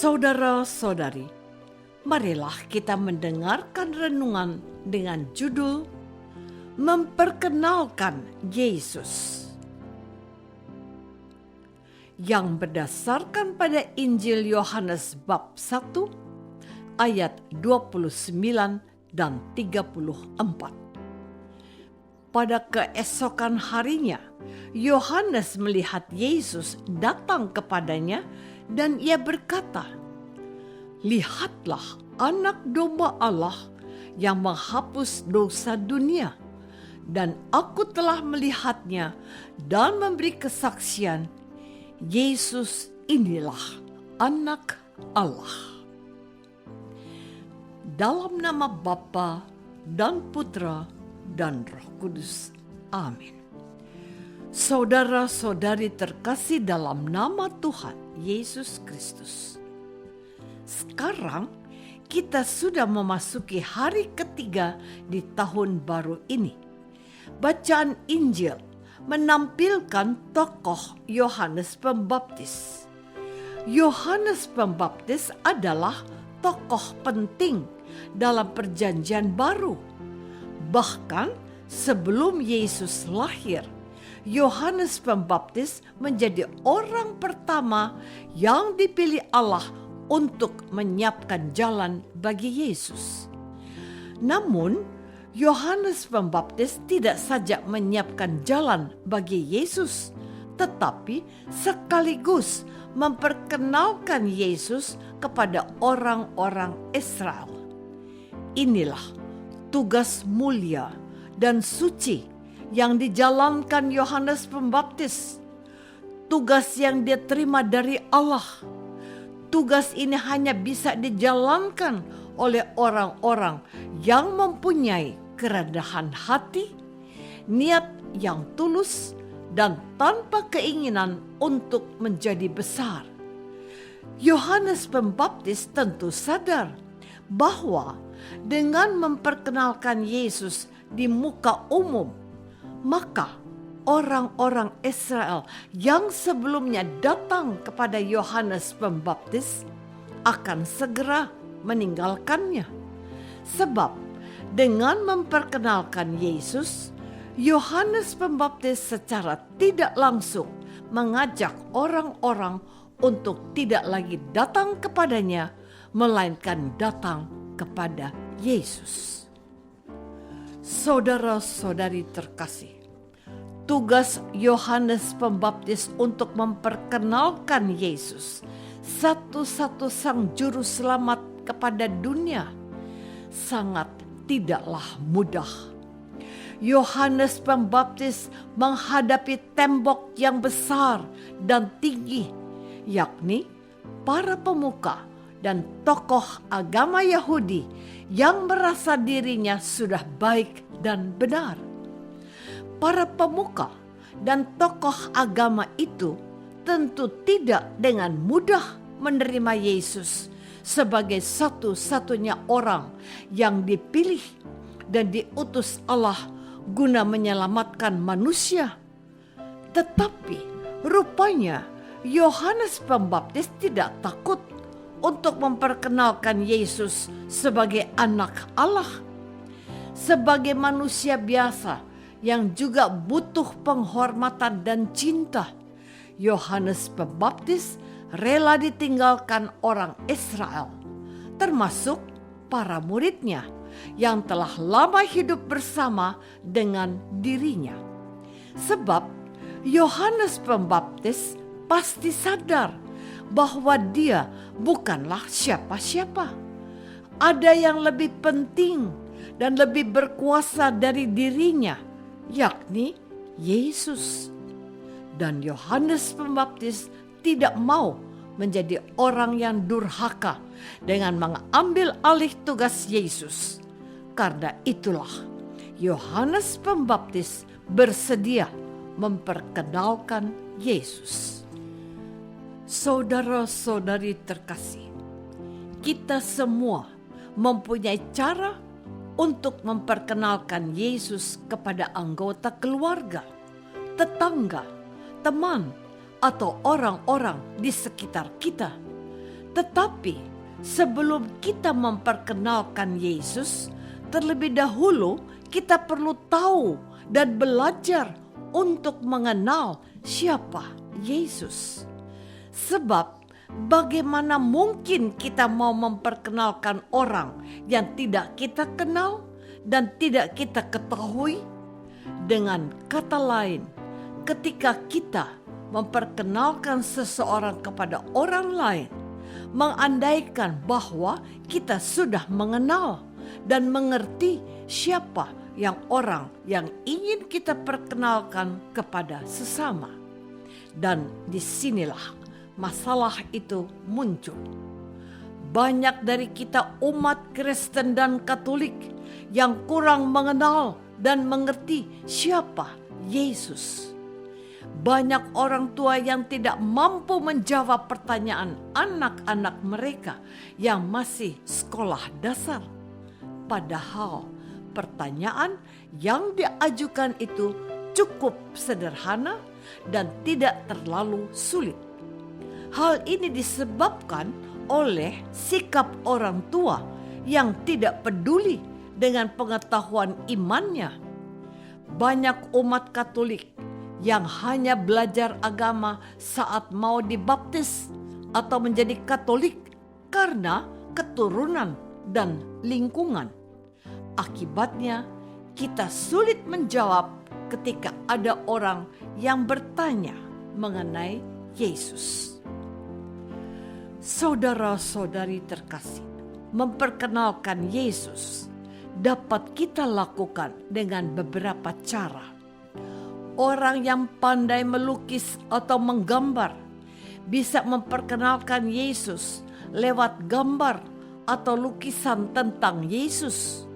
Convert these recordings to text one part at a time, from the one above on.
Saudara-saudari, marilah kita mendengarkan renungan dengan judul Memperkenalkan Yesus, yang berdasarkan pada Injil Yohanes bab 1 ayat 29 dan 34. Pada keesokan harinya, Yohanes melihat Yesus datang kepadanya dan ia berkata, "Lihatlah anak domba Allah yang menghapus dosa dunia. Dan aku telah melihatnya dan memberi kesaksian, Yesus inilah anak Allah." Dalam nama Bapa dan Putra dan Roh Kudus. Amin. Saudara-saudari terkasih dalam nama Tuhan Yesus Kristus. Sekarang kita sudah memasuki hari ketiga di tahun baru ini. Bacaan Injil menampilkan tokoh Yohanes Pembaptis. Yohanes Pembaptis adalah tokoh penting dalam Perjanjian Baru. Bahkan sebelum Yesus lahir, Yohanes Pembaptis menjadi orang pertama yang dipilih Allah untuk menyiapkan jalan bagi Yesus. Namun, Yohanes Pembaptis tidak saja menyiapkan jalan bagi Yesus, tetapi sekaligus memperkenalkan Yesus kepada orang-orang Israel. Inilah tugas mulia dan suci yang dijalankan Yohanes Pembaptis. Tugas yang dia terima dari Allah. Tugas ini hanya bisa dijalankan oleh orang-orang yang mempunyai kerendahan hati, niat yang tulus, dan tanpa keinginan untuk menjadi besar. Yohanes Pembaptis tentu sadar bahwa dengan memperkenalkan Yesus di muka umum, maka orang-orang Israel yang sebelumnya datang kepada Yohanes Pembaptis akan segera meninggalkannya. Sebab dengan memperkenalkan Yesus, Yohanes Pembaptis secara tidak langsung mengajak orang-orang untuk tidak lagi datang kepadanya, melainkan datang kepada Yesus. Saudara-saudari terkasih, tugas Yohanes Pembaptis untuk memperkenalkan Yesus, satu-satu sang juru selamat kepada dunia, sangat tidaklah mudah. Yohanes Pembaptis menghadapi tembok yang besar dan tinggi, yakni para pemuka dan tokoh agama Yahudi yang merasa dirinya sudah baik dan benar. Para pemuka dan tokoh agama itu tentu tidak dengan mudah menerima Yesus sebagai satu-satunya orang yang dipilih dan diutus Allah guna menyelamatkan manusia. Tetapi rupanya Yohanes Pembaptis tidak takut untuk memperkenalkan Yesus sebagai anak Allah. Sebagai manusia biasa yang juga butuh penghormatan dan cinta, Yohanes Pembaptis rela ditinggalkan orang Israel, termasuk para muridnya yang telah lama hidup bersama dengan dirinya. Sebab Yohanes Pembaptis pasti sadar bahwa dia bukanlah siapa-siapa. Ada yang lebih penting dan lebih berkuasa dari dirinya, yakni Yesus. Dan Yohanes Pembaptis tidak mau menjadi orang yang durhaka dengan mengambil alih tugas Yesus. Karena itulah Yohanes Pembaptis bersedia memperkenalkan Yesus. Saudara-saudari terkasih, kita semua mempunyai cara untuk memperkenalkan Yesus kepada anggota keluarga, tetangga, teman, atau orang-orang di sekitar kita. Tetapi sebelum kita memperkenalkan Yesus, terlebih dahulu kita perlu tahu dan belajar untuk mengenal siapa Yesus. Sebab bagaimana mungkin kita mau memperkenalkan orang yang tidak kita kenal dan tidak kita ketahui? Dengan kata lain, ketika kita memperkenalkan seseorang kepada orang lain, mengandaikan bahwa kita sudah mengenal dan mengerti siapa orang yang ingin kita perkenalkan kepada sesama. Dan disinilah masalah itu muncul. Banyak dari kita umat Kristen dan Katolik yang kurang mengenal dan mengerti siapa Yesus. Banyak orang tua yang tidak mampu menjawab pertanyaan anak-anak mereka yang masih sekolah dasar. Padahal pertanyaan yang diajukan itu cukup sederhana dan tidak terlalu sulit. Hal ini disebabkan oleh sikap orang tua yang tidak peduli dengan pengetahuan imannya. Banyak umat Katolik yang hanya belajar agama saat mau dibaptis atau menjadi Katolik karena keturunan dan lingkungan. Akibatnya, kita sulit menjawab ketika ada orang yang bertanya mengenai Yesus. Saudara-saudari terkasih, memperkenalkan Yesus dapat kita lakukan dengan beberapa cara. Orang yang pandai melukis atau menggambar bisa memperkenalkan Yesus lewat gambar atau lukisan tentang Yesus.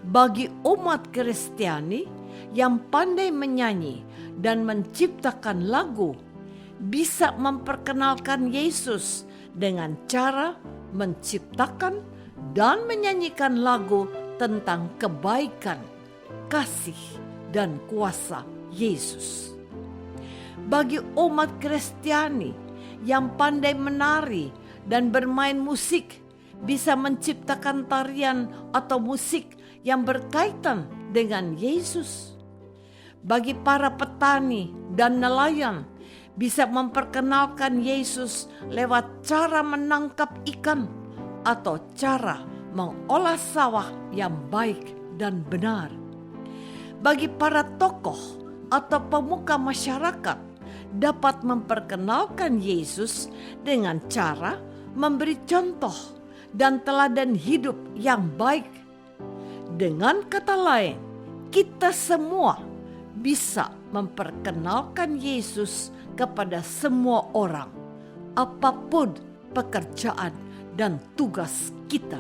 Bagi umat Kristiani yang pandai menyanyi dan menciptakan lagu, bisa memperkenalkan Yesus dengan cara menciptakan dan menyanyikan lagu tentang kebaikan, kasih, dan kuasa Yesus. Bagi umat Kristiani yang pandai menari dan bermain musik, bisa menciptakan tarian atau musik yang berkaitan dengan Yesus. Bagi para petani dan nelayan, bisa memperkenalkan Yesus lewat cara menangkap ikan atau cara mengolah sawah yang baik dan benar. Bagi para tokoh atau pemuka masyarakat, dapat memperkenalkan Yesus dengan cara memberi contoh dan teladan hidup yang baik. Dengan kata lain, kita semua bisa memperkenalkan Yesus kepada semua orang, apapun pekerjaan dan tugas kita.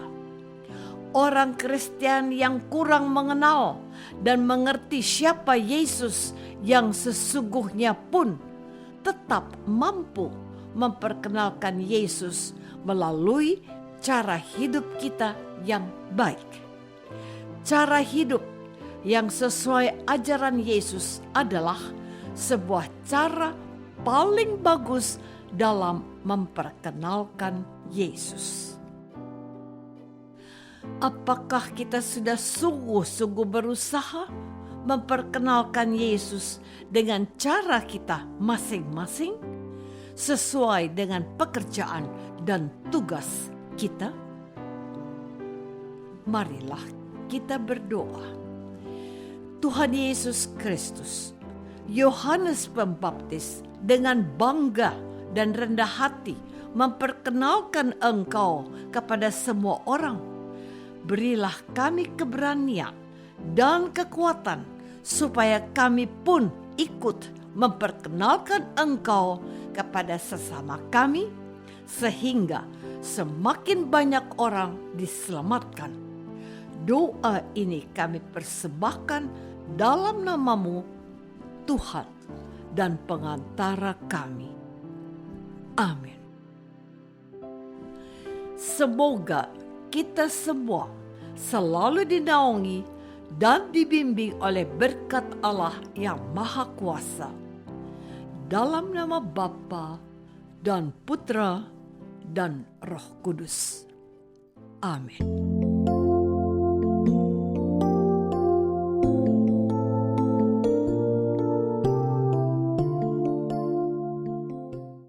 Orang Kristen yang kurang mengenal dan mengerti siapa Yesus yang sesungguhnya pun tetap mampu memperkenalkan Yesus melalui cara hidup kita yang baik. Cara hidup yang sesuai ajaran Yesus adalah sebuah cara paling bagus dalam memperkenalkan Yesus. Apakah kita sudah sungguh-sungguh berusaha memperkenalkan Yesus dengan cara kita masing-masing sesuai dengan pekerjaan dan tugas kita? Marilah kita berdoa. Tuhan Yesus Kristus, Yohanes Pembaptis dengan bangga dan rendah hati memperkenalkan Engkau kepada semua orang. Berilah kami keberanian dan kekuatan supaya kami pun ikut memperkenalkan Engkau kepada sesama kami, sehingga semakin banyak orang diselamatkan. Doa ini kami persembahkan dalam nama-Mu, Tuhan dan pengantara kami. Amin. Semoga kita semua selalu dinaungi dan dibimbing oleh berkat Allah yang Maha Kuasa. Dalam nama Bapa dan Putra dan Roh Kudus. Amin.